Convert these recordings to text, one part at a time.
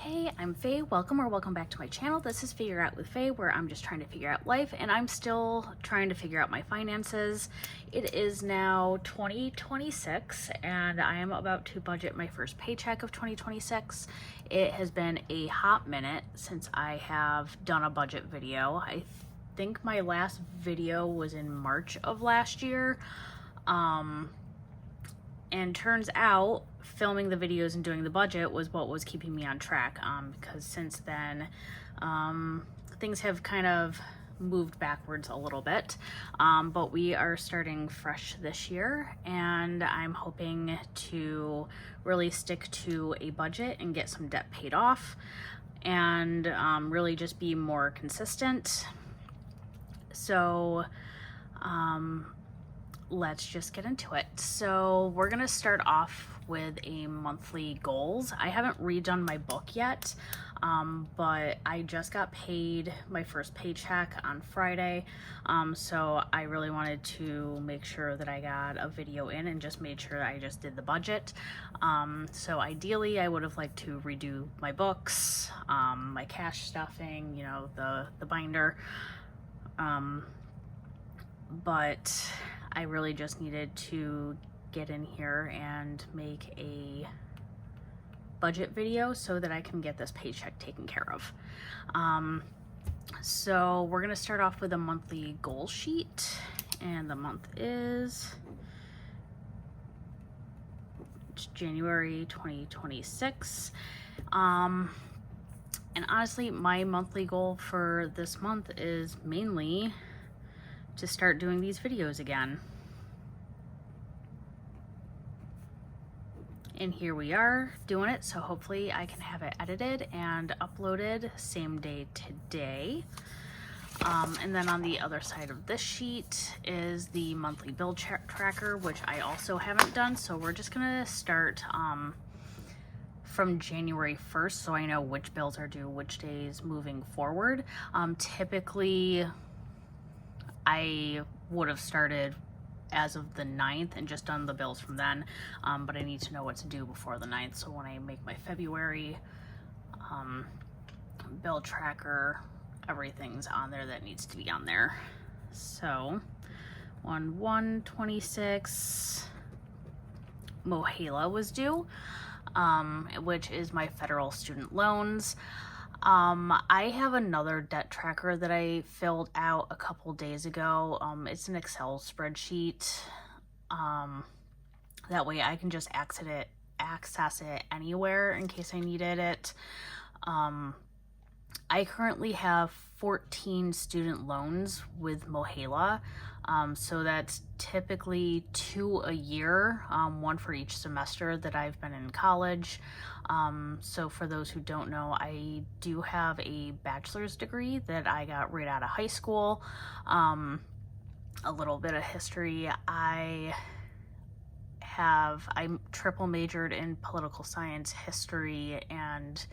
Hey, I'm Faye. Welcome back to my channel. This is Figure Out with Faye, where I'm just trying to figure out life, and I'm still trying to figure out my finances. It is now 2026, and I am about to budget my first paycheck of 2026. It has been a hot minute since I have done a budget video. I think my last video was in March of last year. And turns out filming the videos and doing the budget was what was keeping me on track, because since then things have kind of moved backwards a little bit, but we are starting fresh this year, and I'm hoping to really stick to a budget and get some debt paid off, and really just be more consistent. So let's just get into it. So we're gonna start off with a monthly goals. I haven't redone my book yet, but I just got paid my first paycheck on Friday, so I really wanted to make sure that I got a video in and just made sure I just did the budget. So ideally I would have liked to redo my books, my cash stuffing, you know, the binder, but I really just needed to get in here and make a budget video so that I can get this paycheck taken care of. So we're gonna start off with a monthly goal sheet, and the month is January 2026. And honestly, my monthly goal for this month is mainly to start doing these videos again. And here we are doing it, so hopefully I can have it edited and uploaded same day today. And then on the other side of this sheet is the monthly bill tracker, which I also haven't done, so we're just gonna start from January 1st, so I know which bills are due which days moving forward. Typically I would have started as of the 9th and just done the bills from then, but I need to know what to do before the 9th, so when I make my February bill tracker, everything's on there that needs to be on there. So 1/1/26 Mohela was due, which is my federal student loans. I have another debt tracker that I filled out a couple days ago. It's an Excel spreadsheet. That way I can just access it anywhere in case I needed it. I currently have 14 student loans with Mohela. So that's typically 2 a year, 1 for each semester that I've been in college. So for those who don't know, I do have a bachelor's degree that I got right out of high school. A little bit of history. I triple majored in political science, history, and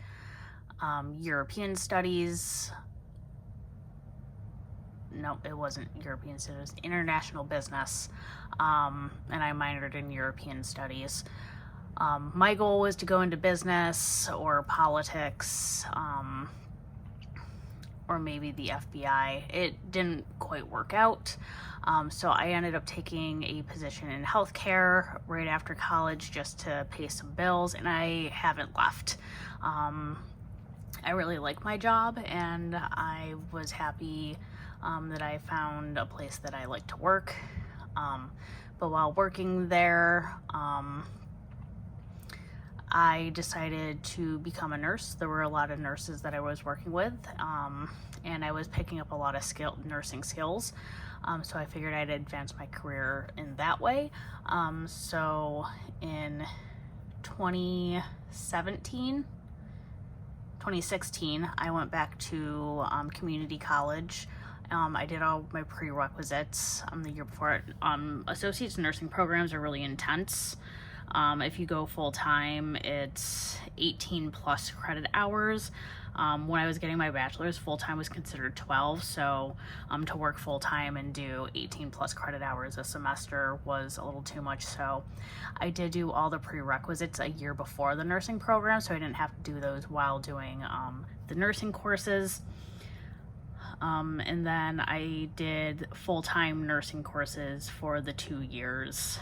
European studies. No, it wasn't European studies, it was international business, and I minored in European studies. My goal was to go into business or politics, or maybe the FBI. It didn't quite work out, so I ended up taking a position in healthcare right after college just to pay some bills, and I haven't left. I really like my job, and I was happy that I found a place that I like to work. But while working there, I decided to become a nurse. There were a lot of nurses that I was working with, and I was picking up a lot of nursing skills. So I figured I'd advance my career in that way. So in 2016, I went back to community college. I did all my prerequisites the year before. Associate's nursing programs are really intense. If you go full-time, it's 18 plus credit hours. When I was getting my bachelor's, full-time was considered 12, so to work full-time and do 18 plus credit hours a semester was a little too much. So I did do all the prerequisites a year before the nursing program, so I didn't have to do those while doing the nursing courses. And then I did full-time nursing courses for the 2 years,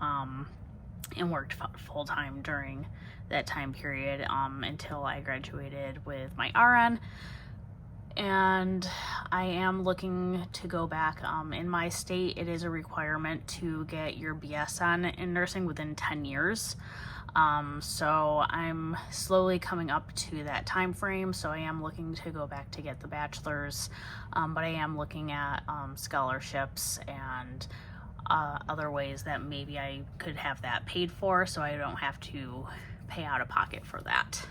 and worked full-time during that time period until I graduated with my RN. And I am looking to go back. In my state, it is a requirement to get your BSN in nursing within 10 years. So I'm slowly coming up to that time frame, so I am looking to go back to get the bachelor's, but I am looking at scholarships and other ways that maybe I could have that paid for, so I don't have to pay out of pocket for that.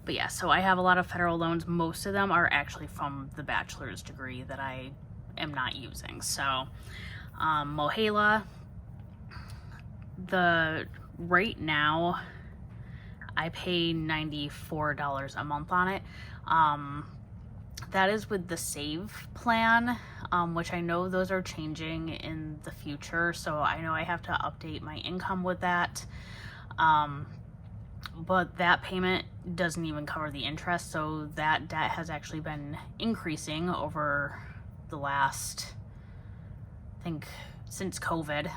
But yeah, so I have a lot of federal loans. Most of them are actually from the bachelor's degree that I am not using. So Mohela, right now I pay $94 a month on it. That is with the SAVE plan, which I know those are changing in the future, so I know I have to update my income with that. But that payment doesn't even cover the interest, so that debt has actually been increasing over the last, I think, since COVID,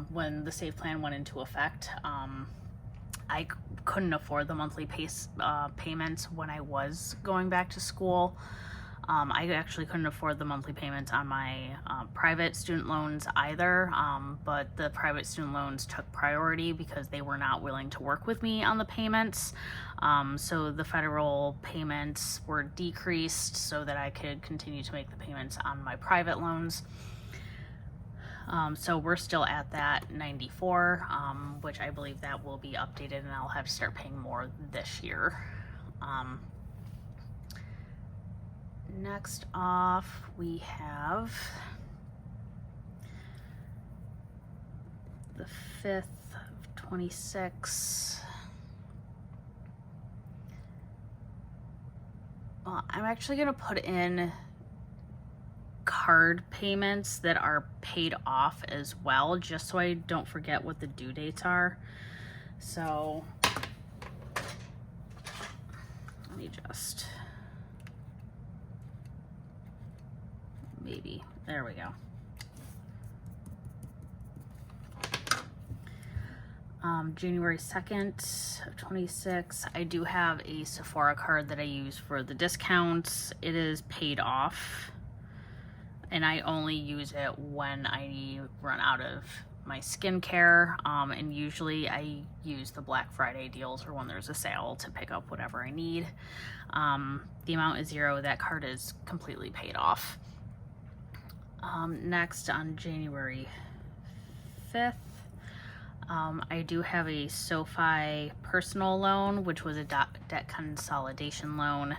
when the SAVE plan went into effect. I couldn't afford the monthly payments when I was going back to school. I actually couldn't afford the monthly payments on my private student loans either, but the private student loans took priority because they were not willing to work with me on the payments. So the federal payments were decreased so that I could continue to make the payments on my private loans. So we're still at that 94, which I believe that will be updated, and I'll have to start paying more this year. Next off, we have the 5th of 26. Well, I'm actually going to put in card payments that are paid off as well, just so I don't forget what the due dates are. So let me just, maybe, there we go. January 2nd of 26, I do have a Sephora card that I use for the discounts. It is paid off, and I only use it when I run out of my skincare, and usually I use the Black Friday deals or when there's a sale to pick up whatever I need. The amount is $0. That card is completely paid off. Next, on January 5th, I do have a SoFi personal loan, which was a debt consolidation loan.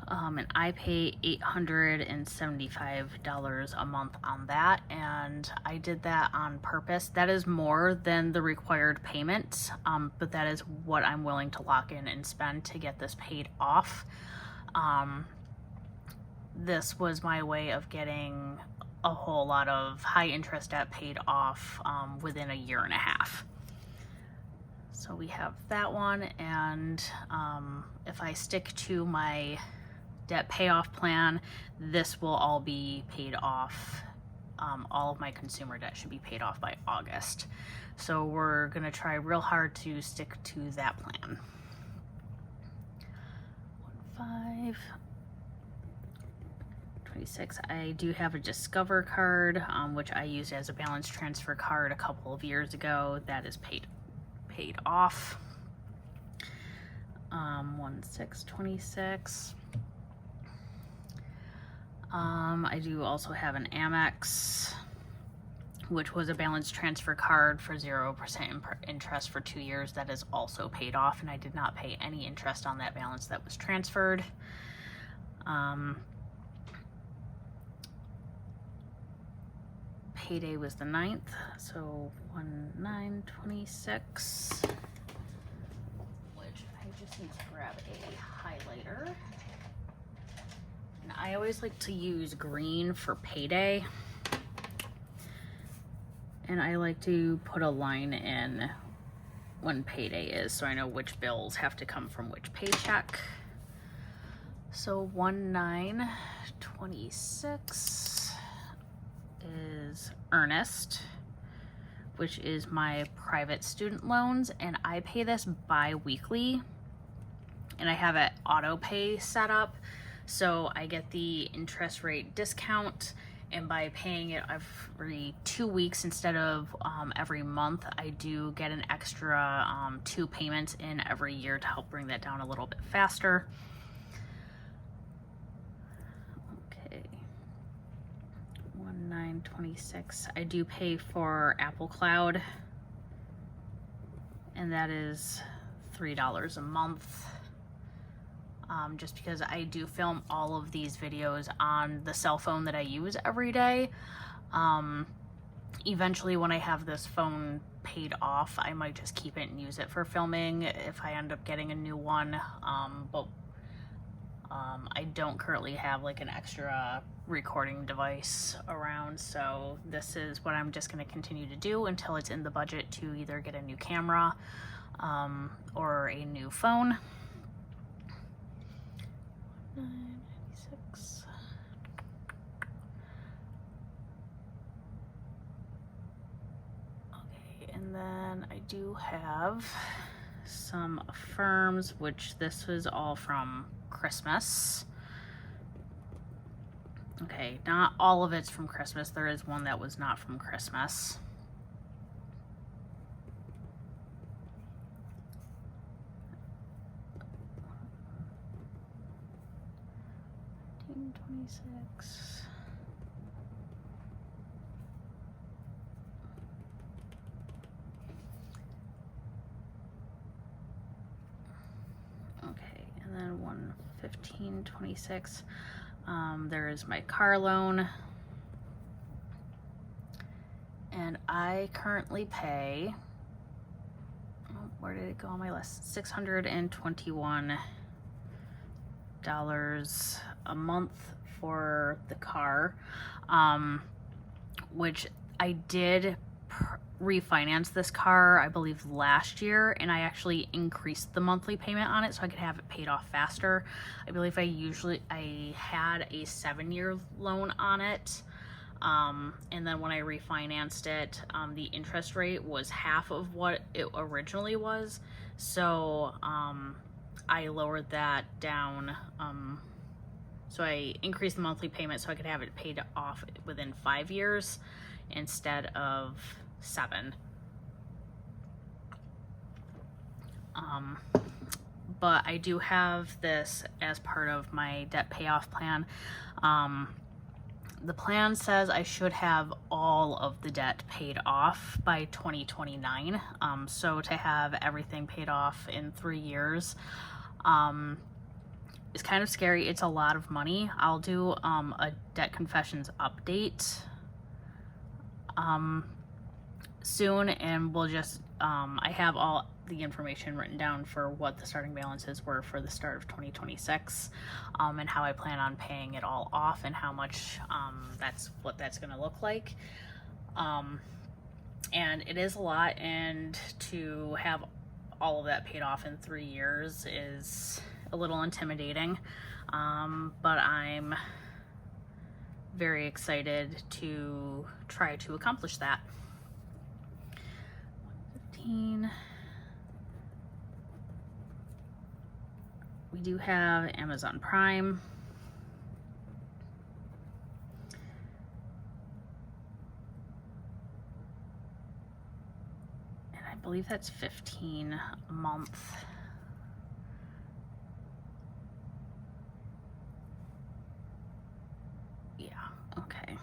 And I pay $875 a month on that, and I did that on purpose. That is more than the required payment, but that is what I'm willing to lock in and spend to get this paid off. This was my way of getting a whole lot of high interest debt paid off within a year and a half. So we have that one, and if I stick to my debt payoff plan, this will all be paid off. All of my consumer debt should be paid off by August. So we're going to try real hard to stick to that plan. 1/5/26, I do have a Discover card, which I used as a balance transfer card a couple of years ago. That is paid off. 1/6/26. I do also have an Amex, which was a balance transfer card for 0% interest for 2 years. That is also paid off, and I did not pay any interest on that balance that was transferred. payday was the 9th, so 1/9/26, which I just need to grab a highlighter. And I always like to use green for payday, and I like to put a line in when payday is so I know which bills have to come from which paycheck. So 1/9/26 is earnest, which is my private student loans, and I pay this bi-weekly, and I have it auto pay set up, so I get the interest rate discount, and by paying it every 2 weeks instead of every month, I do get an extra 2 payments in every year to help bring that down a little bit faster. Okay, 1/9/26. I do pay for Apple Cloud, and that is $3 a month. Just because I do film all of these videos on the cell phone that I use every day. Eventually, when I have this phone paid off, I might just keep it and use it for filming if I end up getting a new one. But I don't currently have like an extra recording device around, so this is what I'm just going to continue to do until it's in the budget to either get a new camera or a new phone. 9/96. Okay, and then I do have some affirms, which this was all from Christmas. Okay, not all of it's from Christmas. There is one that was not from Christmas. $19.26. Okay, and then 1/15/26. There is my car loan, and I currently pay, where did it go on my list? $621 a month for the car, which I did refinance this car, I believe, last year, and I actually increased the monthly payment on it so I could have it paid off faster. I believe I had a 7-year loan on it, and then when I refinanced it, the interest rate was half of what it originally was, so I lowered that down. So I increased the monthly payment so I could have it paid off within 5 years instead of 7. But I do have this as part of my debt payoff plan. The plan says I should have all of the debt paid off by 2029. So to have everything paid off in 3 years is kind of scary. It's a lot of money. I'll do a debt confessions update soon, and we'll just I have all the information written down for what the starting balances were for the start of 2026, and how I plan on paying it all off, and how much that's going to look like. And it is a lot, and to have all of that paid off in 3 years is a little intimidating, but I'm very excited to try to accomplish that. 115. We do have Amazon Prime. And I believe that's $15 a month. Yeah, okay.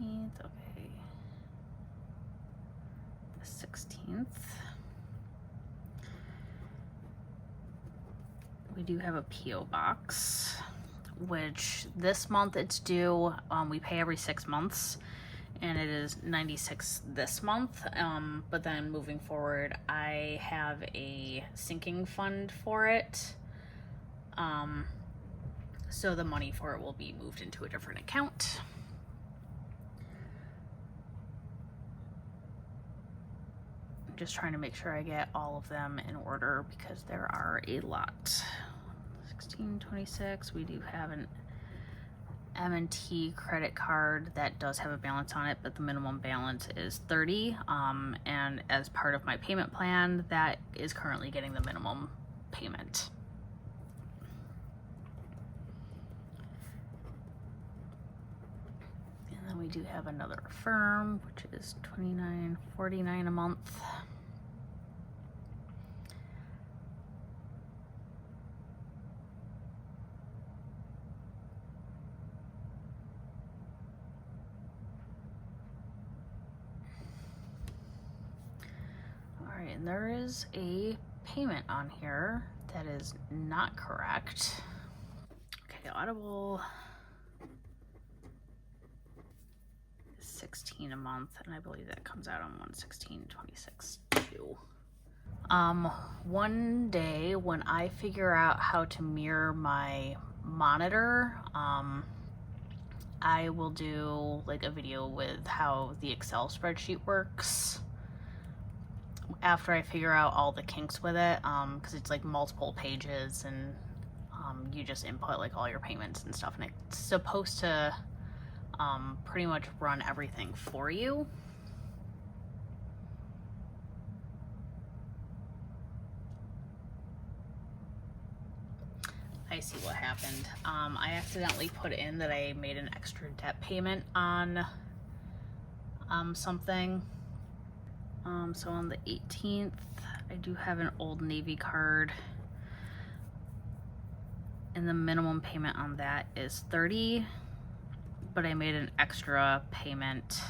Okay. The 16th. We do have a P.O. box. which this month it's due. We pay every 6 months, and it is $96 this month. But then moving forward, I have a sinking fund for it. So the money for it will be moved into a different account. I'm just trying to make sure I get all of them in order because there are a lot. 1626, we do have an M&T credit card that does have a balance on it, but the minimum balance is $30. And as part of my payment plan, that is currently getting the minimum payment. And then we do have another Affirm, which is $29.49 a month. And there is a payment on here that is not correct. Okay, Audible is $16 a month, and I believe that comes out on 1/16/26 too. One day when I figure out how to mirror my monitor, I will do like a video with how the Excel spreadsheet works. After I figure out all the kinks with it, because it's like multiple pages, and you just input like all your payments and stuff, and it's supposed to pretty much run everything for you. I see what happened. I accidentally put in that I made an extra debt payment on something. So on the 18th, I do have an Old Navy card, and the minimum payment on that is $30, but I made an extra payment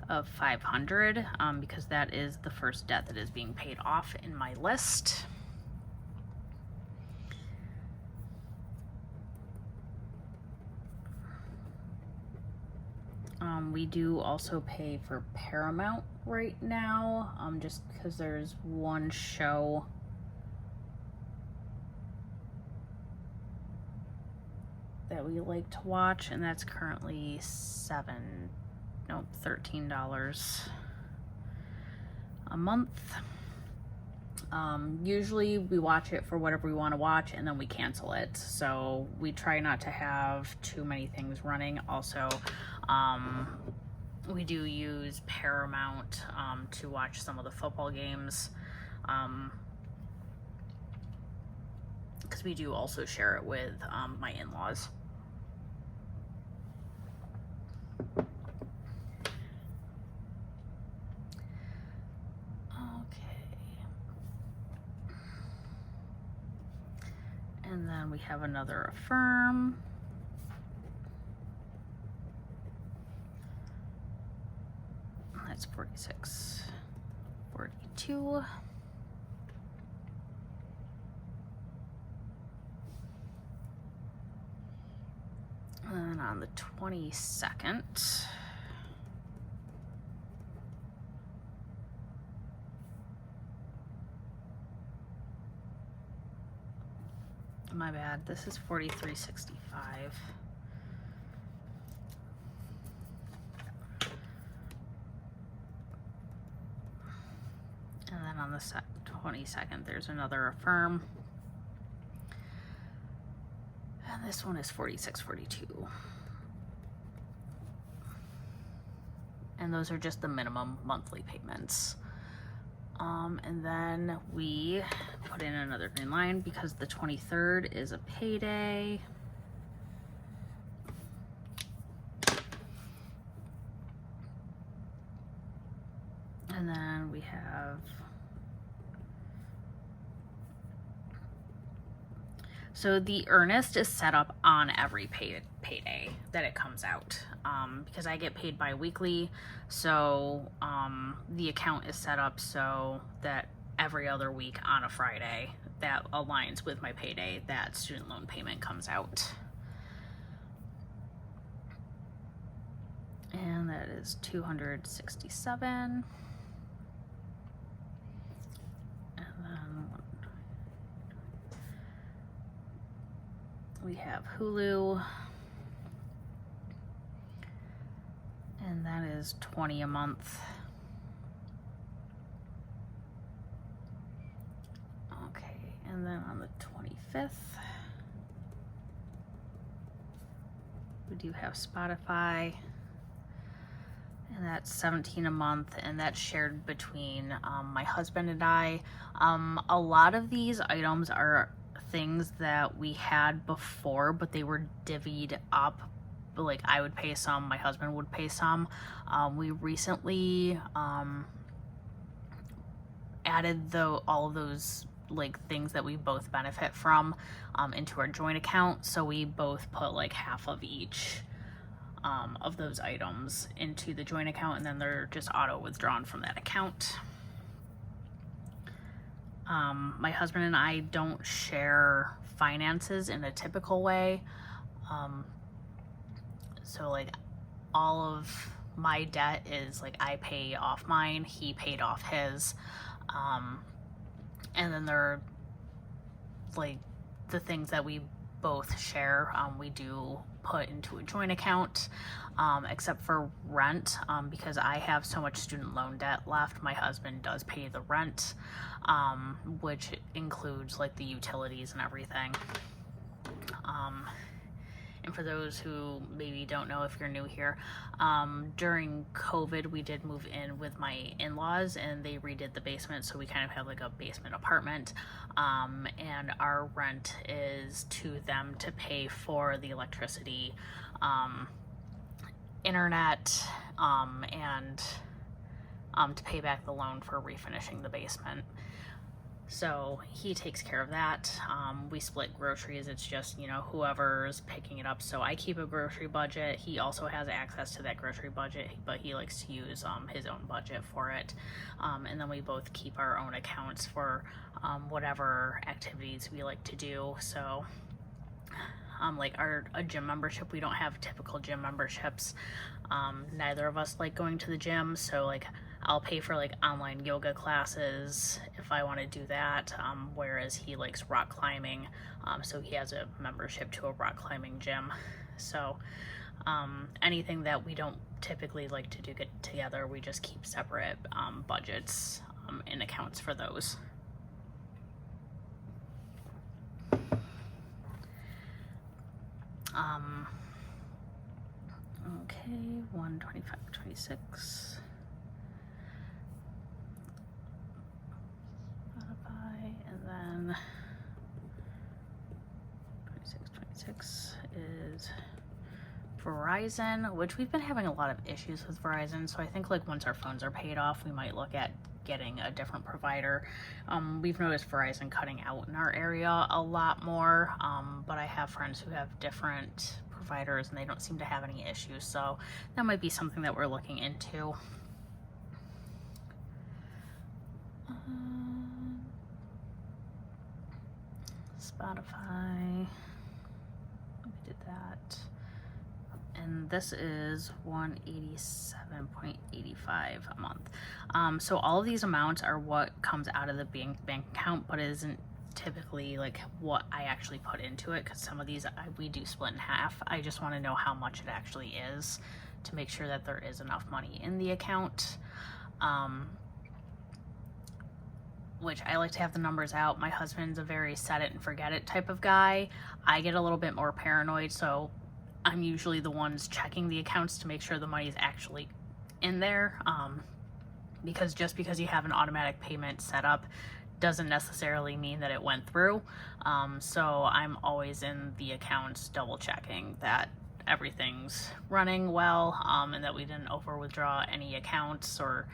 of $500 because that is the first debt that is being paid off in my list. We do also pay for Paramount right now, just because there's one show that we like to watch, and that's currently $13 a month. Usually we watch it for whatever we want to watch, and then we cancel it. So we try not to have too many things running. Also, we do use Paramount to watch some of the football games, because we do also share it with my in-laws. And then we have another Affirm. That's $46.42. And then on the 22nd, my bad, this is $43.65. And then on the 22nd, there's another Affirm. And this one is $46.42. And those are just the minimum monthly payments. And then we put in another green line because the 23rd is a payday. And then we have, so the earnest is set up on every payday that it comes out, because I get paid bi-weekly. So the account is set up so that every other week on a Friday that aligns with my payday, that student loan payment comes out. And that is $267. And then we have Hulu, and that is $20 a month. Okay, and then on the 25th, we do have Spotify, and that's $17 a month, and that's shared between my husband and I. A lot of these items are things that we had before, but they were divvied up. Like, I would pay some, my husband would pay some. We recently added all of those like things that we both benefit from into our joint account, so we both put like half of each of those items into the joint account, and then they're just auto withdrawn from that account. My husband and I don't share finances in a typical way. So like all of my debt is like I pay off mine, he paid off his. And then there are like the things that we both share, we do put into a joint account, except for rent, because I have so much student loan debt left. My husband does pay the rent, which includes like the utilities and everything. And for those who maybe don't know, if you're new here, during COVID, we did move in with my in-laws, and they redid the basement, so we kind of have like a basement apartment, and our rent is to them to pay for the electricity, internet, and to pay back the loan for refinishing the basement. So he takes care of that. We split groceries. It's just, you know, whoever's picking it up. So I keep a grocery budget. He also has access to that grocery budget, but he likes to use his own budget for it. And then we both keep our own accounts for whatever activities we like to do. So like a gym membership, we don't have typical gym memberships. Neither of us like going to the gym, so like I'll pay for like online yoga classes if I want to do that, whereas he likes rock climbing, so he has a membership to a rock climbing gym. So anything that we don't typically like to do get together, we just keep separate budgets and accounts for those. Okay, 125.26. Spotify, and then 26.26 is Verizon, which we've been having a lot of issues with Verizon. So I think like once our phones are paid off, we might look at getting a different provider. We've noticed Verizon cutting out in our area a lot more, but I have friends who have different providers and they don't seem to have any issues, so that might be something that we're looking into. Spotify, we did that, and this is $187.85 a month. So all of these amounts are what comes out of the bank account, but it isn't typically like what I actually put into it, because some of these we do split in half. I just want to know how much it actually is to make sure that there is enough money in the account, which I like to have the numbers out. My husband's a very set it and forget it type of guy. I get a little bit more paranoid, so I'm usually the ones checking the accounts to make sure the money is actually in there, because just because you have an automatic payment set up doesn't necessarily mean that it went through. So I'm always in the accounts double checking that everything's running well, and that we didn't over withdraw any accounts or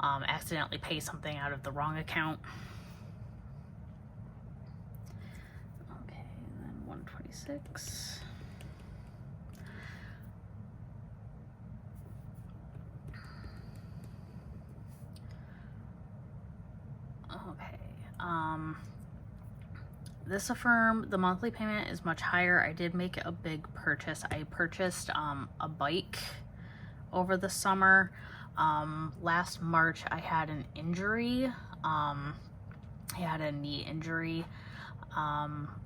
accidentally pay something out of the wrong account. Okay, and then 126. Okay, This Affirm, the monthly payment is much higher. I did make a big purchase. I purchased a bike over the summer. Last March I had an injury. I had a knee injury.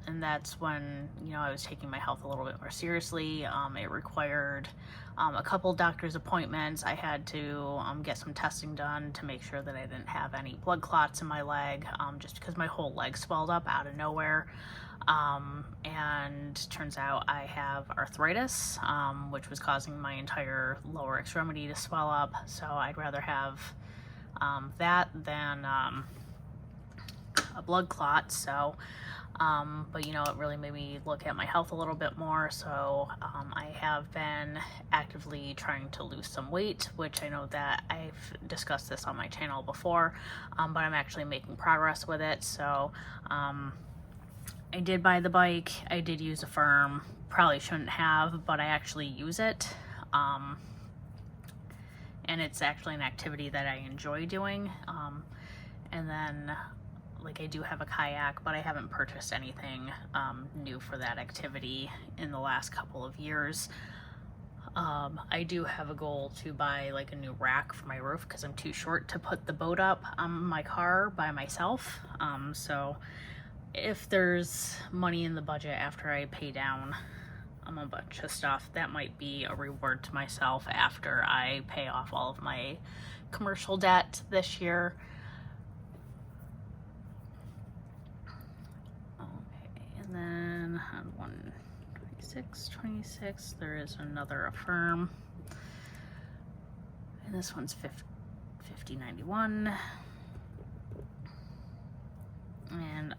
And that's when, you know, I was taking my health a little bit more seriously. It required a couple doctor's appointments. I had to get some testing done to make sure that I didn't have any blood clots in my leg, just because my whole leg swelled up out of nowhere. And turns out I have arthritis, which was causing my entire lower extremity to swell up. So I'd rather have that than a blood clot. So but you know, it really made me look at my health a little bit more. So I have been actively trying to lose some weight, which I know that I've discussed this on my channel before, but I'm actually making progress with it. So I did buy the bike. I did use Affirm. Probably shouldn't have, but I actually use it. And it's actually an activity that I enjoy doing. And then, like, I do have a kayak, but I haven't purchased anything new for that activity in the last couple of years. I do have a goal to buy like a new rack for my roof because I'm too short to put the boat up on my car by myself. So if there's money in the budget after I pay down a bunch of stuff, that might be a reward to myself after I pay off all of my commercial debt this year. And then on 1/26/26, there is another Affirm, and this one's $50.91. And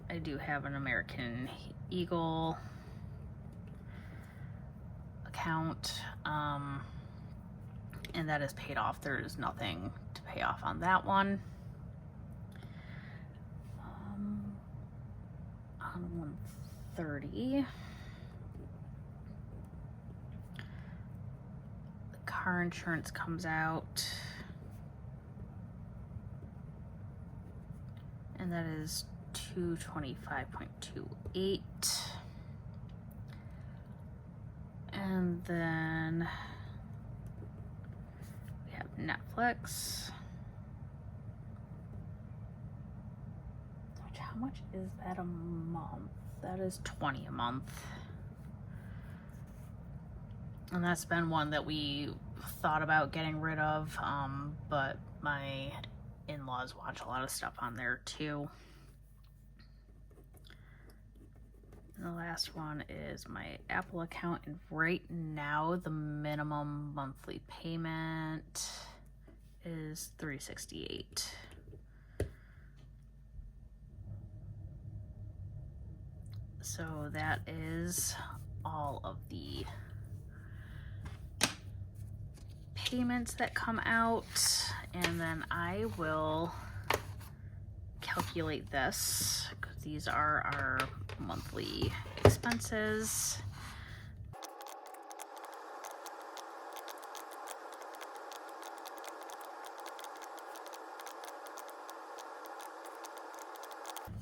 I do have an American Eagle account, and that is paid off. There is nothing to pay off on that one. On 1/30, the car insurance comes out, and that is $225.28. And then we have Netflix. How much is that a month? That is $20 a month. And that's been one that we thought about getting rid of, but my in-laws watch a lot of stuff on there too. And the last one is my Apple account, and right now the minimum monthly payment is $368. So that is all of the payments that come out, and then I will calculate this because these are our monthly expenses.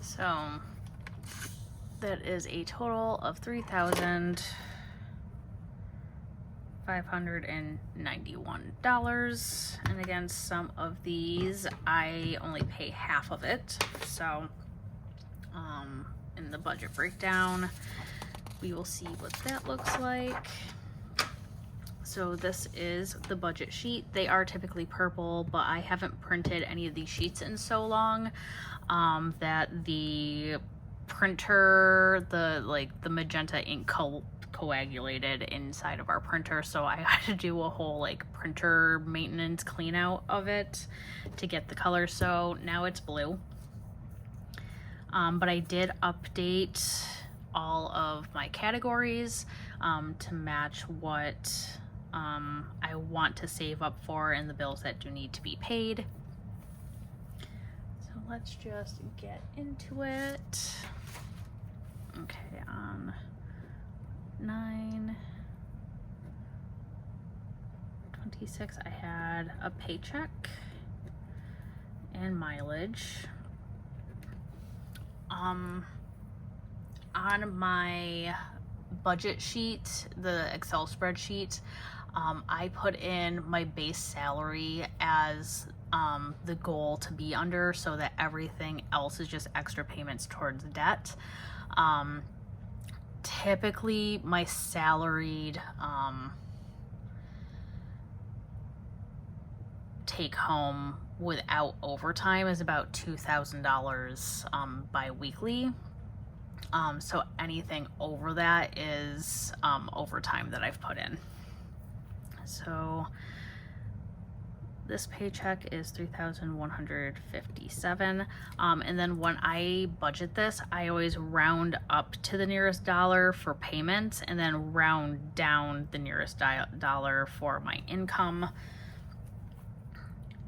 So that is a total of $3,591. And again, some of these I only pay half of it. So in the budget breakdown, we will see what that looks like. So this is the budget sheet. They are typically purple, but I haven't printed any of these sheets in so long that the printer, the magenta ink coagulated inside of our printer, so I had to do a whole like printer maintenance clean out of it to get the color. So now it's blue, but I did update all of my categories to match what I want to save up for and the bills that do need to be paid. So let's just get into it. Okay, on 9/26, I had a paycheck and mileage. On my budget sheet, the Excel spreadsheet, I put in my base salary as the goal to be under, so that everything else is just extra payments towards debt. Typically my salaried take home without overtime is about $2,000 bi-weekly. So anything over that is overtime that I've put in. So this paycheck is $3,157. And then when I budget this, I always round up to the nearest dollar for payments and then round down the nearest dollar for my income.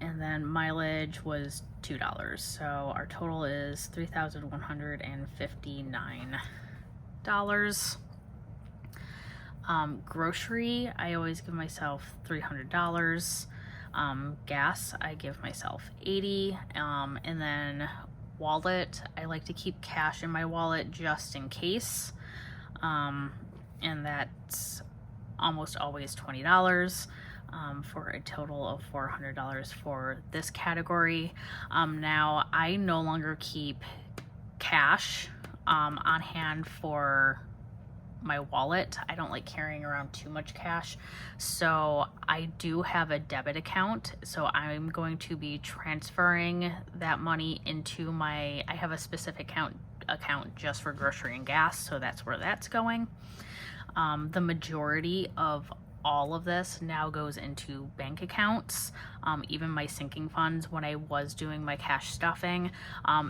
And then mileage was $2. So our total is $3,159. Grocery, I always give myself $300. Gas, I give myself $80. And then wallet, I like to keep cash in my wallet just in case. And that's almost always $20. For a total of $400 for this category. Now I no longer keep cash on hand for my wallet. I don't like carrying around too much cash, so I do have a debit account, so I'm going to be transferring that money into I have a specific account just for grocery and gas, so that's where that's going. The majority of all of this now goes into bank accounts. Even my sinking funds, when I was doing my cash stuffing,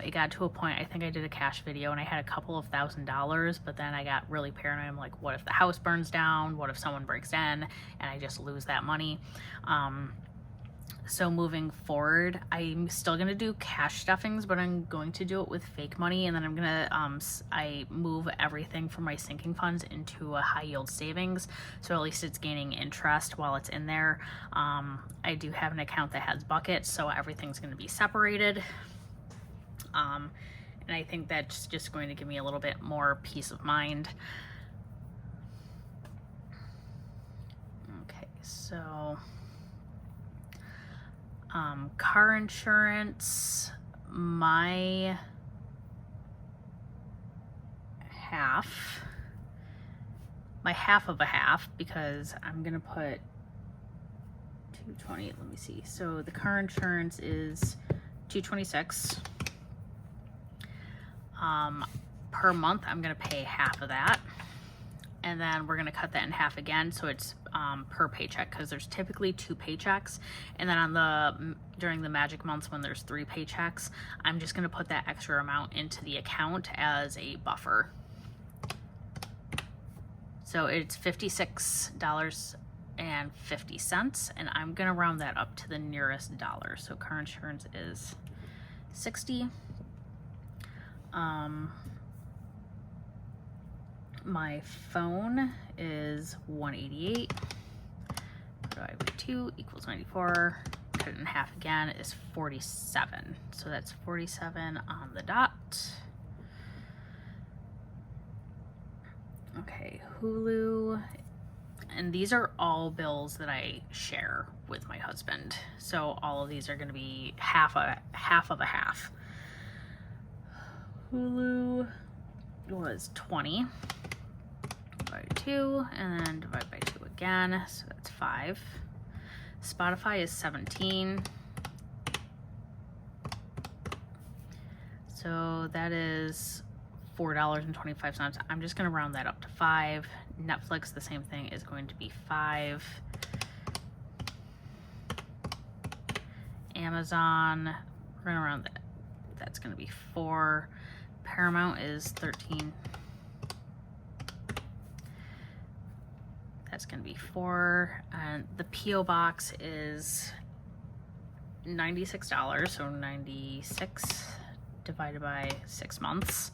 it got to a point, I think I did a cash video and I had a couple of $1,000s, but then I got really paranoid. I'm like, what if the house burns down? What if someone breaks in and I just lose that money? So moving forward, I'm still gonna do cash stuffings, but I'm going to do it with fake money, and then I'm gonna I move everything from my sinking funds into a high yield savings, so at least it's gaining interest while it's in there. I do have an account that has buckets, so everything's gonna be separated, and I think that's just going to give me a little bit more peace of mind. Okay, so car insurance, my half of a half, because I'm gonna put 220, let me see. So the car insurance is $226 per month. I'm gonna pay half of that, and then we're gonna cut that in half again, so it's per paycheck, because there's typically 2 paychecks, and then during the magic months when there's 3 paychecks, I'm just gonna put that extra amount into the account as a buffer. So it's $56.50, and I'm gonna round that up to the nearest dollar. So car insurance is $60. My phone is $188. Divided by 2 equals 94. Cut it in half again is 47. So that's 47 on the dot. Okay, Hulu. And these are all bills that I share with my husband. So all of these are going to be half of a half. Hulu was 20. Divide by 2, and then divide by 2 again, so that's 5. Spotify is 17. So that is $4.25. I'm just gonna round that up to 5. Netflix, the same thing, is going to be 5. Amazon, we're gonna round that. That's gonna be 4. Paramount is 13. That's gonna be 4. And the P.O. box is $96. So 96 divided by 6 months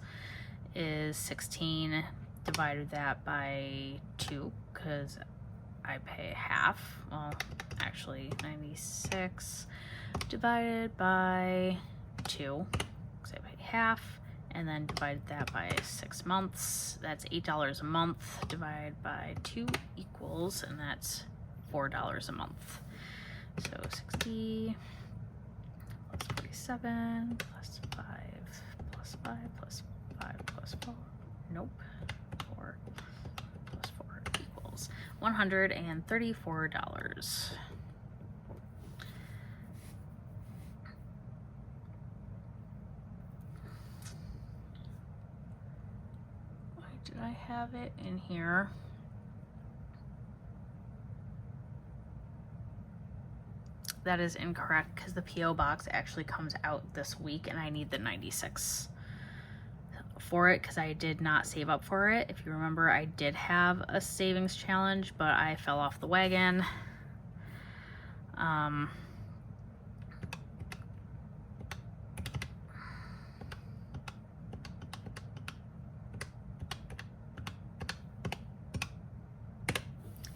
is 16. Divided that by 2, because I pay half. Well, actually 96 divided by 2, because I pay half, and then divide that by 6 months. That's $8 a month. Divided by 2 equals, and that's $4 a month. So 60 plus 47 plus 5 plus 5 plus 5 plus 4. Nope. 4 plus 4 equals $134. Why did I have it in here? That is incorrect because the PO box actually comes out this week and I need the 96 for it because I did not save up for it. If you remember, I did have a savings challenge, but I fell off the wagon.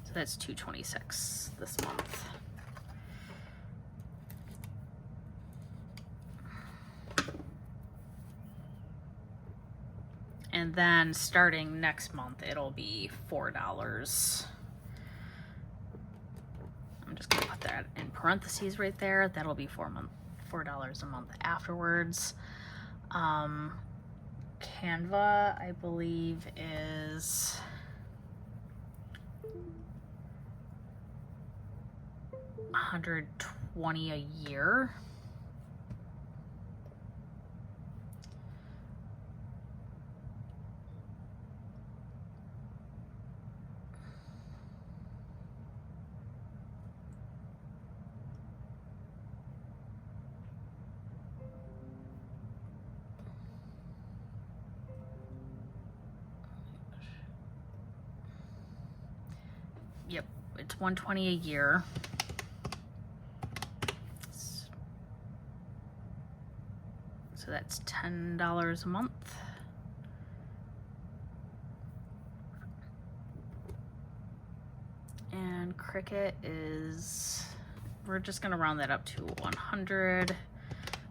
So that's $226 this month. And then starting next month, it'll be $4. I'm just gonna put that in parentheses right there. That'll be $4 a month afterwards. Canva, I believe, is $120 a year. Yep, it's $120 a year. So that's $10 a month. And Cricut is, we're just gonna round that up to 100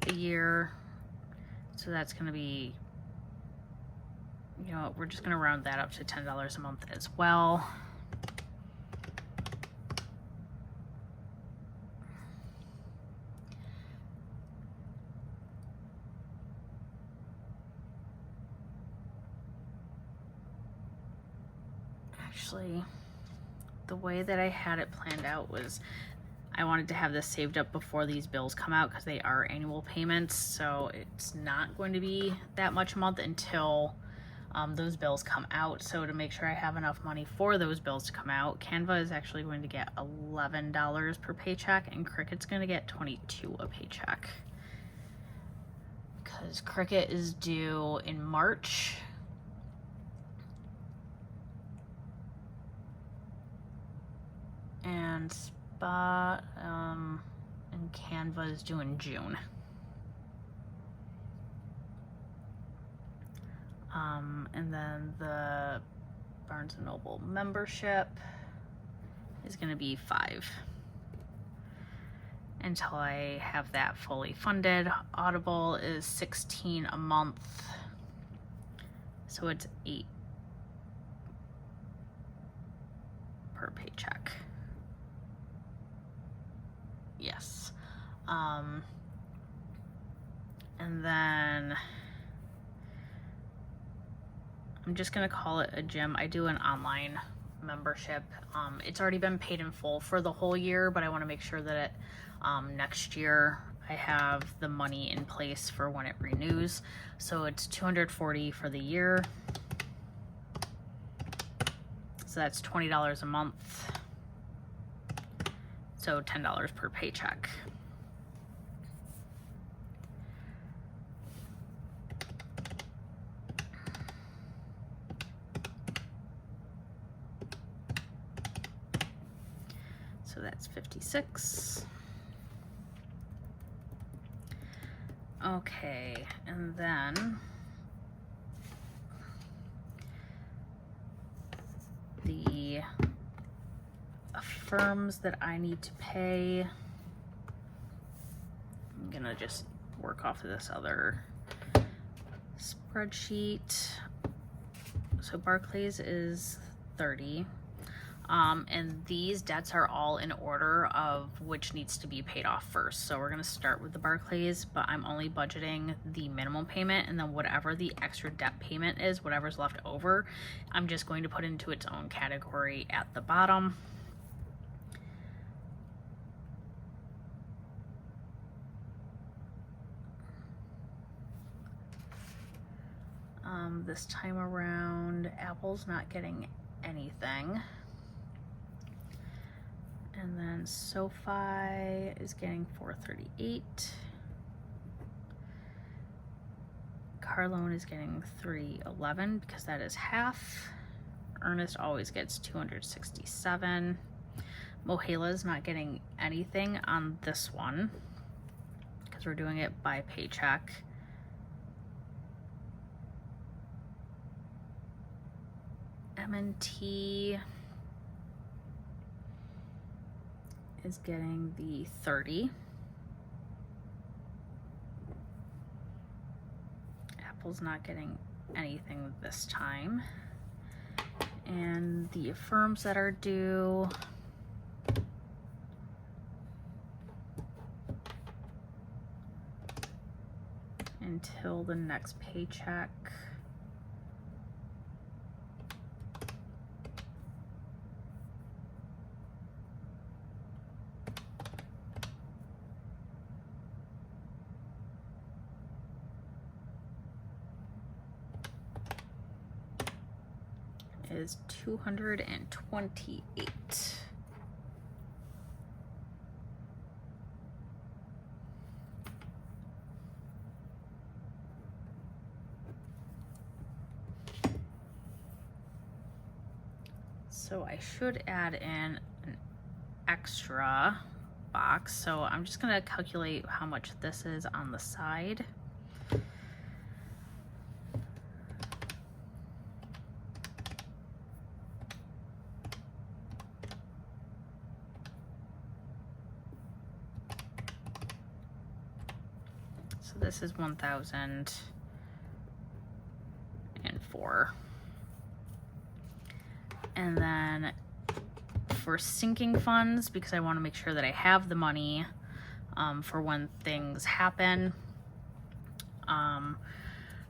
a year. So that's gonna be, you know, we're just gonna round that up to $10 a month as well. Actually, the way that I had it planned out was I wanted to have this saved up before these bills come out because they are annual payments, so it's not going to be that much a month until those bills come out. So to make sure I have enough money for those bills to come out, Canva is actually going to get $11 per paycheck and Cricut's going to get $22 a paycheck because Cricut is due in March. And Spot and Canva is due in June. And then the Barnes & Noble membership is going to be $5 until I have that fully funded. Audible is $16 a month, so it's $8 per paycheck. Yes. And then I'm just gonna call it a gym. I do an online membership. It's already been paid in full for the whole year, but I want to make sure that next year I have the money in place for when it renews. So it's $240 for the year. So that's $20 a month. So $10 per paycheck. So that's 56. Okay, and then the firms that I need to pay. gonna just work off of this other spreadsheet. So Barclays is 30. And these debts are all in order of which needs to be paid off first. So we're going to start with the Barclays, but I'm only budgeting the minimum payment, and then whatever the extra debt payment is, whatever's left over, I'm just going to put into its own category at the bottom. This time around, Apple's not getting anything. And then SoFi is getting $438. Car loan is getting $311 because that is half. Ernest always gets $267. Mohela is not getting anything on this one because we're doing it by paycheck. M&T is getting the 30. Apple's not getting anything this time. And the firms that are due, until the next paycheck, is 228. So I should add in an extra box. So I'm just gonna calculate how much this is on the side. So this is 1,004. And then for sinking funds, because I want to make sure that I have the money for when things happen.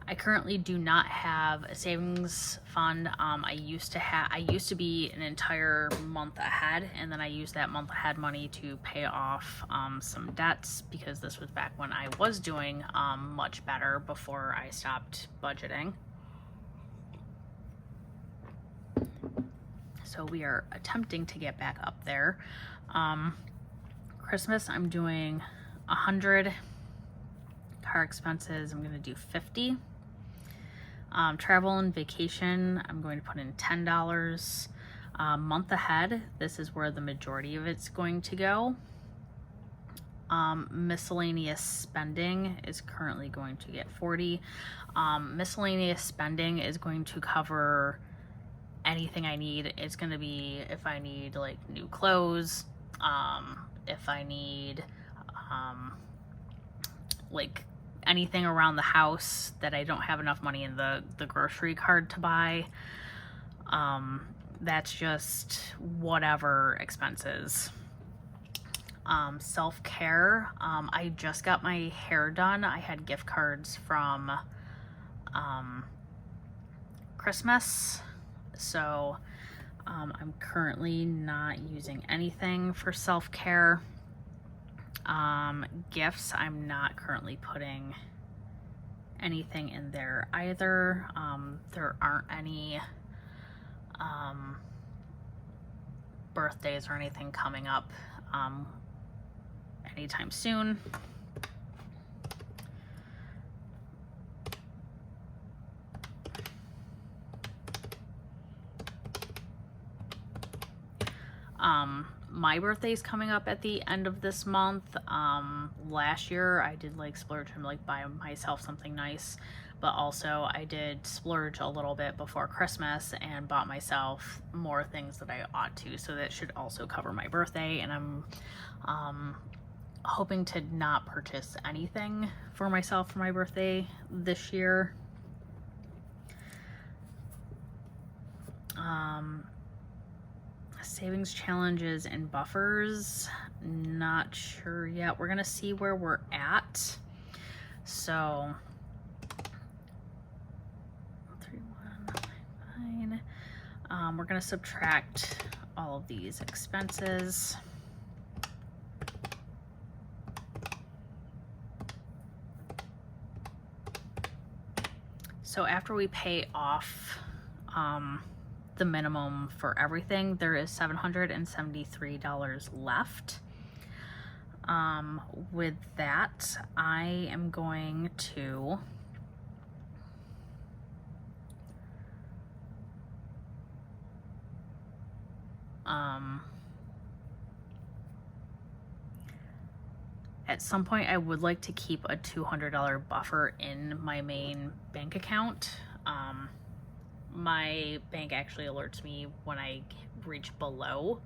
I currently do not have a savings fund. I used to be an entire month ahead, and then I used that month ahead money to pay off some debts, because this was back when I was doing much better before I stopped budgeting. So we are attempting to get back up there. Christmas, I'm doing 100. Car expenses, I'm gonna do 50. Travel and vacation, I'm going to put in $10. Month ahead, this is where the majority of it's going to go. Miscellaneous spending is currently going to get 40. Miscellaneous spending is going to cover anything I need. It's going to be if I need like new clothes, if I need like anything around the house that I don't have enough money in the grocery card to buy. That's just whatever expenses. Self-care, I just got my hair done. I had gift cards from Christmas, so I'm currently not using anything for self-care. Gifts, I'm not currently putting anything in there either. There aren't any birthdays or anything coming up anytime soon. My birthday's coming up at the end of this month. Last year I did like splurge and like buy myself something nice, but also I did splurge a little bit before Christmas and bought myself more things that I ought to, so that should also cover my birthday. And I'm hoping to not purchase anything for myself for my birthday this year. Savings challenges and buffers, not sure yet. We're gonna see where we're at. So 3199. We're gonna subtract all of these expenses. So after we pay off the minimum for everything, there is $773 left. With that, I am going to at some point I would like to keep a $200 buffer in my main bank account. My bank actually alerts me when I reach below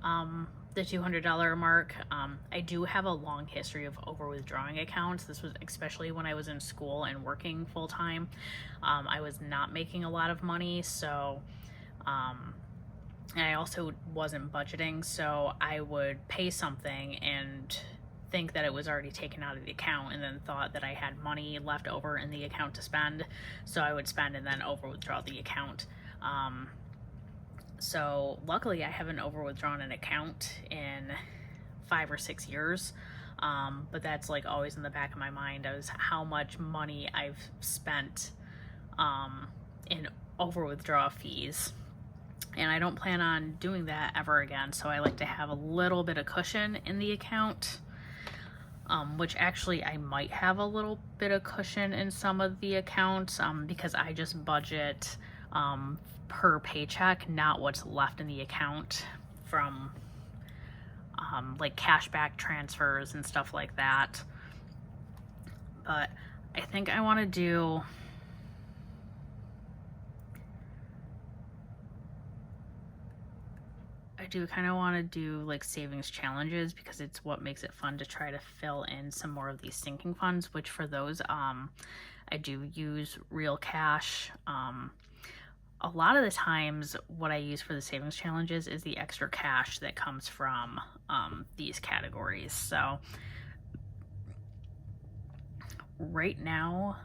the $200 mark. I do have a long history of over withdrawing accounts. This was especially when I was in school and working full time. I was not making a lot of money, so and I also wasn't budgeting, so I would pay something and think that it was already taken out of the account, and then thought that I had money left over in the account to spend, so I would spend and then over withdraw the account. So luckily I haven't over withdrawn an account in 5 or 6 years, but that's like always in the back of my mind as how much money I've spent in over withdraw fees. And I don't plan on doing that ever again, so I like to have a little bit of cushion in the account. Which actually I might have a little bit of cushion in some of the accounts, because I just budget per paycheck, not what's left in the account from like cashback transfers and stuff like that. But I think I want to do kind of want to do like savings challenges, because it's what makes it fun to try to fill in some more of these sinking funds, which for those I do use real cash. A lot of the times what I use for the savings challenges is the extra cash that comes from these categories. So right now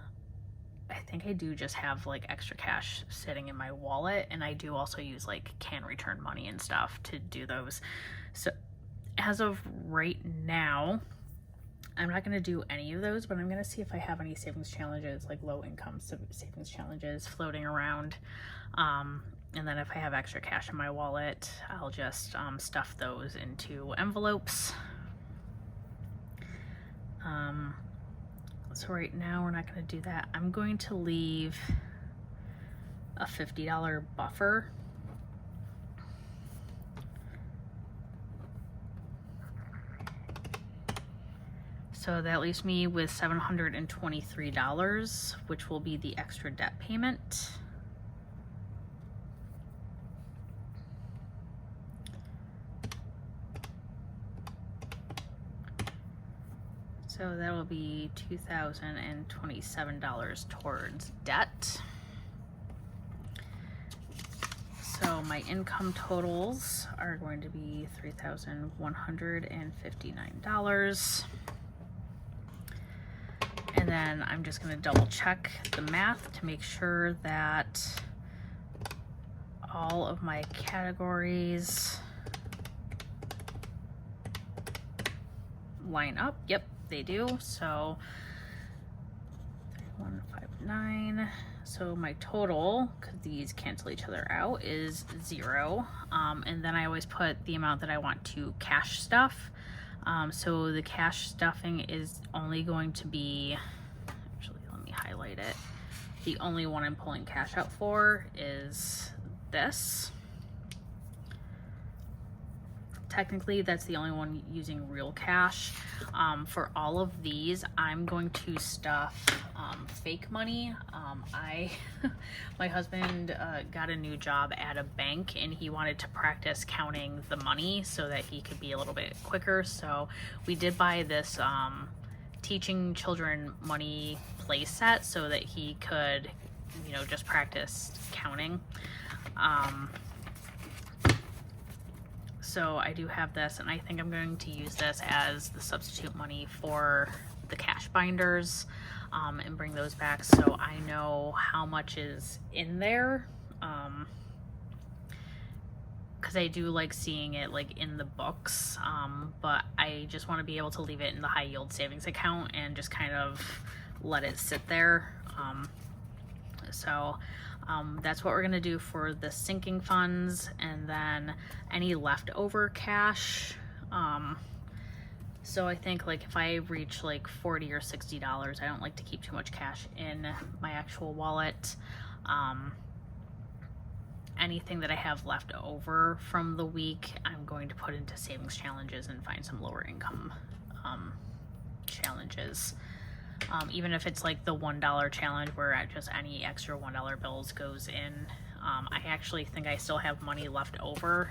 I think I do just have like extra cash sitting in my wallet, and I do also use like can return money and stuff to do those. So as of right now, I'm not going to do any of those, but I'm going to see if I have any savings challenges, like low income savings challenges floating around. And then if I have extra cash in my wallet, I'll just stuff those into envelopes. So right now we're not going to do that. I'm going to leave a $50 buffer. So that leaves me with $723, which will be the extra debt payment. So that will be $2,027 towards debt. So my income totals are going to be $3,159. And then I'm just going to double check the math to make sure that all of my categories line up. Yep, they do. So 3159. So my total, because these cancel each other out, is 0. And then I always put the amount that I want to cash stuff. So the cash stuffing is only going to be, actually let me highlight it. The only one I'm pulling cash out for is this. technically that's the only one using real cash. For all of these, I'm going to stuff fake money. My husband got a new job at a bank, and he wanted to practice counting the money so that he could be a little bit quicker. So we did buy this teaching children money play set so that he could, you know, just practice counting. So I do have this, and I think I'm going to use this as the substitute money for the cash binders, and bring those back so I know how much is in there, because I do like seeing it like in the books, but I just want to be able to leave it in the high yield savings account and just kind of let it sit there. That's what we're going to do for the sinking funds, and then any leftover cash. So I think like if I reach like $40 or $60, I don't like to keep too much cash in my actual wallet. Anything that I have left over from the week, I'm going to put into savings challenges and find some lower income challenges. Even if it's like the $1 challenge where just any extra $1 bills goes in. I actually think I still have money left over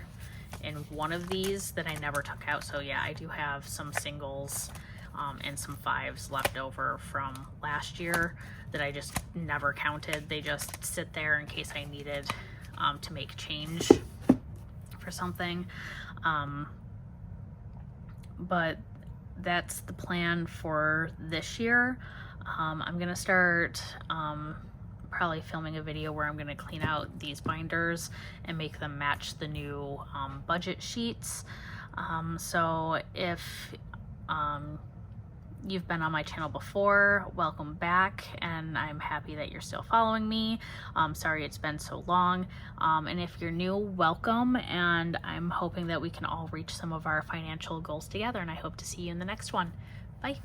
in one of these that I never took out. So yeah, I do have some singles and some fives left over from last year that I just never counted. They just sit there in case I needed to make change for something. But that's the plan for this year. I'm gonna start probably filming a video where I'm gonna clean out these binders and make them match the new budget sheets. So if you've been on my channel before, welcome back, and I'm happy that you're still following me. Sorry it's been so long, and if you're new, welcome, and I'm hoping that we can all reach some of our financial goals together, and I hope to see you in the next one. Bye.